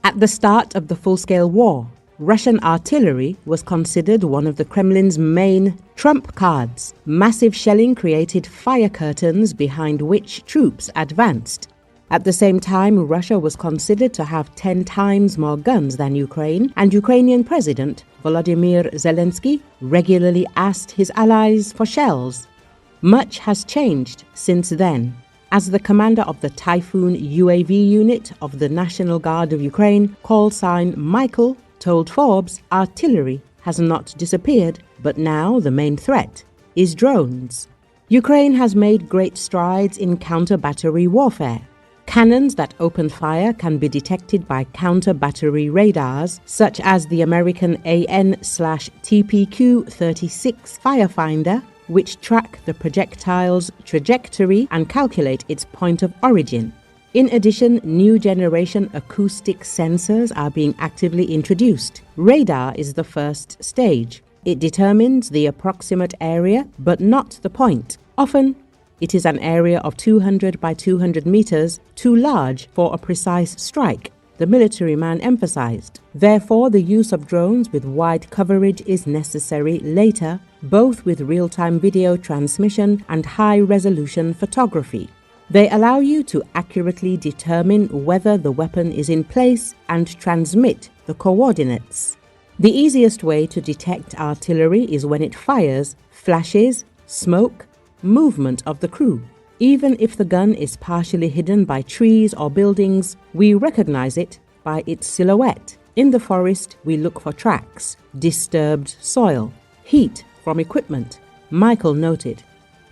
At the start of the full-scale war, Russian artillery was considered one of the Kremlin's main trump cards. Massive shelling created fire curtains behind which troops advanced. At the same time, Russia was considered to have 10 times more guns than Ukraine, and Ukrainian President Volodymyr Zelensky regularly asked his allies for shells. Much has changed since then. As the commander of the Typhoon UAV unit of the National Guard of Ukraine, call sign Michael, told Forbes, artillery has not disappeared, but now the main threat is drones. Ukraine has made great strides in counter-battery warfare. Cannons that open fire can be detected by counter-battery radars, such as the American AN/TPQ-36 Firefinder, which track the projectile's trajectory and calculate its point of origin. In addition, new generation acoustic sensors are being actively introduced. Radar is the first stage. It determines the approximate area, but not the point. Often, it is an area of 200 by 200 meters, too large for a precise strike, the military man emphasized. Therefore, the use of drones with wide coverage is necessary later, both with real-time video transmission and high-resolution photography. They allow you to accurately determine whether the weapon is in place and transmit the coordinates. The easiest way to detect artillery is when it fires, flashes, smoke, movement of the crew. Even if the gun is partially hidden by trees or buildings, we recognize it by its silhouette. In the forest, we look for tracks, disturbed soil, heat from equipment, Michael noted.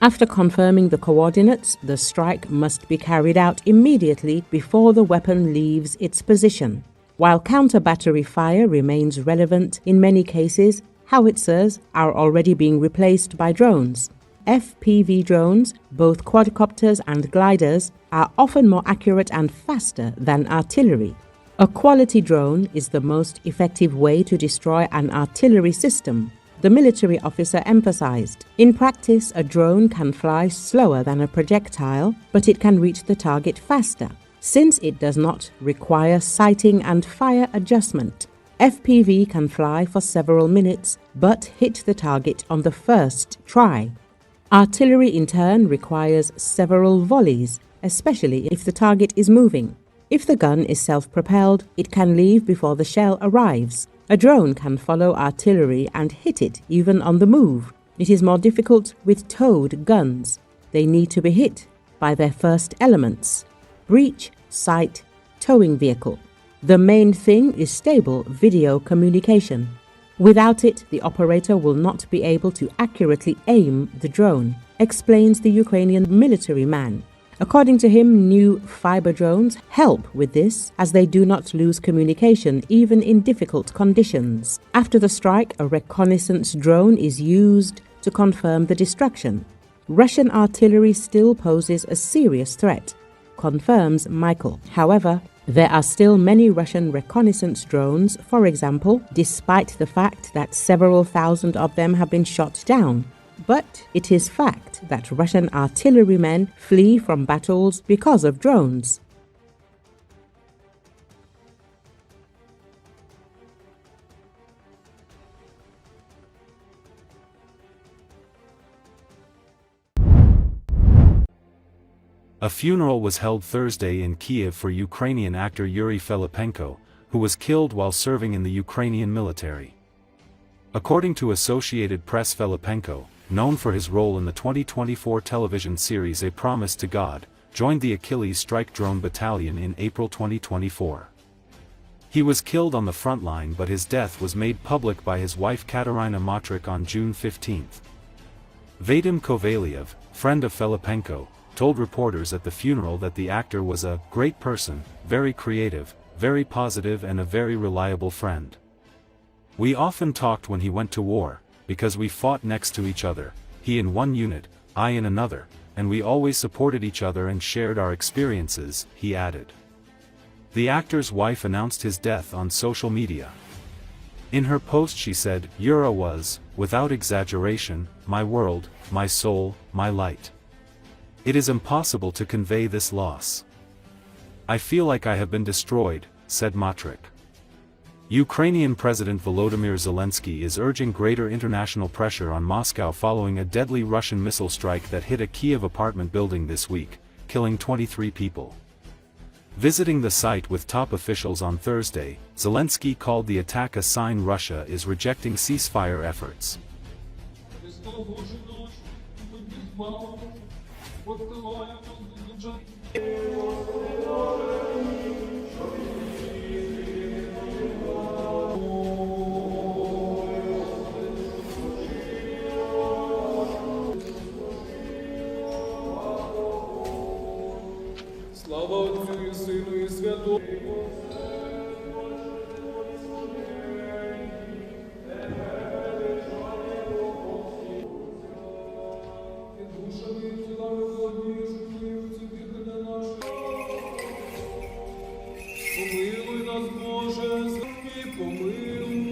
After confirming the coordinates, the strike must be carried out immediately before the weapon leaves its position. While counter-battery fire remains relevant in many cases, howitzers are already being replaced by drones. FPV drones, both quadcopters and gliders, are often more accurate and faster than artillery. A quality drone is the most effective way to destroy an artillery system, the military officer emphasized. In practice, a drone can fly slower than a projectile, but it can reach the target faster, since it does not require sighting and fire adjustment. FPV can fly for several minutes, but hit the target on the first try. Artillery in turn requires several volleys, especially if the target is moving. If the gun is self-propelled, it can leave before the shell arrives. A drone can follow artillery and hit it even on the move. It is more difficult with towed guns. They need to be hit by their first elements: breech, sight, towing vehicle. The main thing is stable video communication. Without it, the operator will not be able to accurately aim the drone, explains the Ukrainian military man. According to him, new fiber drones help with this, as they do not lose communication even in difficult conditions. After the strike, a reconnaissance drone is used to confirm the destruction. Russian artillery still poses a serious threat, confirms Michael. However, there are still many Russian reconnaissance drones, for example, despite the fact that several thousand of them have been shot down. But it is fact that Russian artillerymen flee from battles because of drones. A funeral was held Thursday in Kiev for Ukrainian actor Yuri Filipenko, who was killed while serving in the Ukrainian military. According to Associated Press, Filipenko, known for his role in the 2024 television series A Promise to God, joined the Achilles Strike Drone Battalion in April 2024. He was killed on the front line, but his death was made public by his wife Katerina Matrik on June 15. Vadim Kovalyev, friend of Filipenko, told reporters at the funeral that the actor was a great person, very creative, very positive and a very reliable friend. We often talked when he went to war, because we fought next to each other, he in one unit, I in another, and we always supported each other and shared our experiences, he added. The actor's wife announced his death on social media. In her post she said, "Yura was, without exaggeration, my world, my soul, my light. It is impossible to convey this loss. I feel like I have been destroyed, said Matrik. Ukrainian President Volodymyr Zelensky is urging greater international pressure on Moscow following a deadly Russian missile strike that hit a Kiev apartment building this week, killing 23 people. Visiting the site with top officials on Thursday, Zelensky called the attack a sign Russia is rejecting ceasefire efforts. Слава Отцю і Сину і Святому. Помилуй нас, Боже, і помилуй.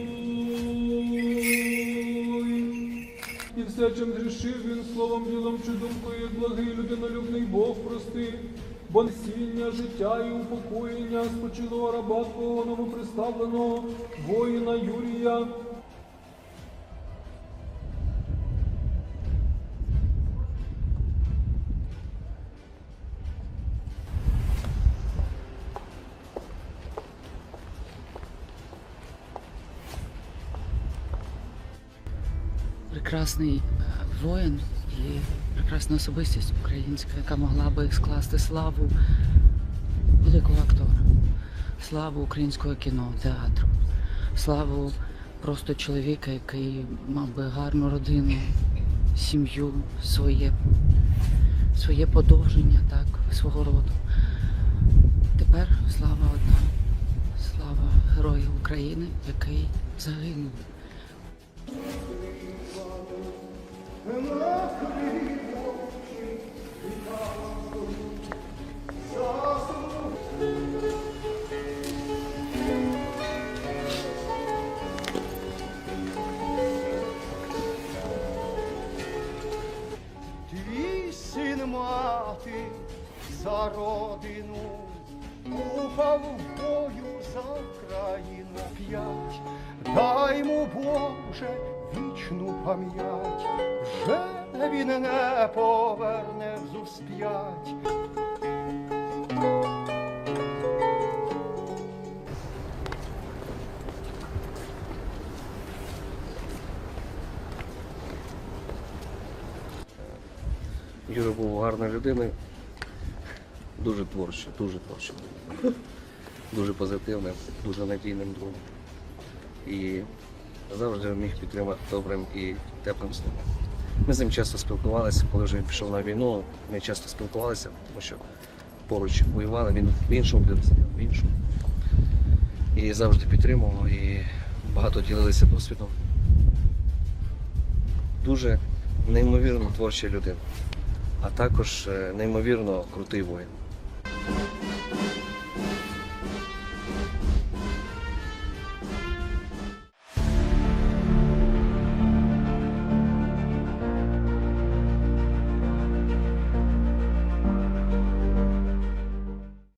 І все, чим грішив він, словом, ділом чи думкою, як благий людинолюбний Бог прости. Бо насіння, життя і упокоєння спочилого раба Твого новоприставленого воїна Юрія. Прекрасний воїн і прекрасна особистість українська, яка могла би скласти славу великого актора, славу українського кіно, театру, славу просто чоловіка, який мав би гарну родину, сім'ю, своє подовження, так, свого роду. Тепер слава одна, слава герою України, який загинув. Твій син мати за родину упав в бою за Україну п'ять. Дай йому, Боже, вічну пам'ять, вже він не поверне взусп'ять. Юра був гарною людиною, дуже творчим, дуже позитивним, дуже надійним другом. І завжди міг підтримати добрим і теплим словом. Ми з ним часто спілкувалися, коли вже він пішов на війну, ми часто спілкувалися, тому що поруч воювали, він в іншому підрозділі, в іншому. І завжди підтримував, і багато ділилися досвідом. Дуже неймовірно творча людина, а також неймовірно крутий воїн.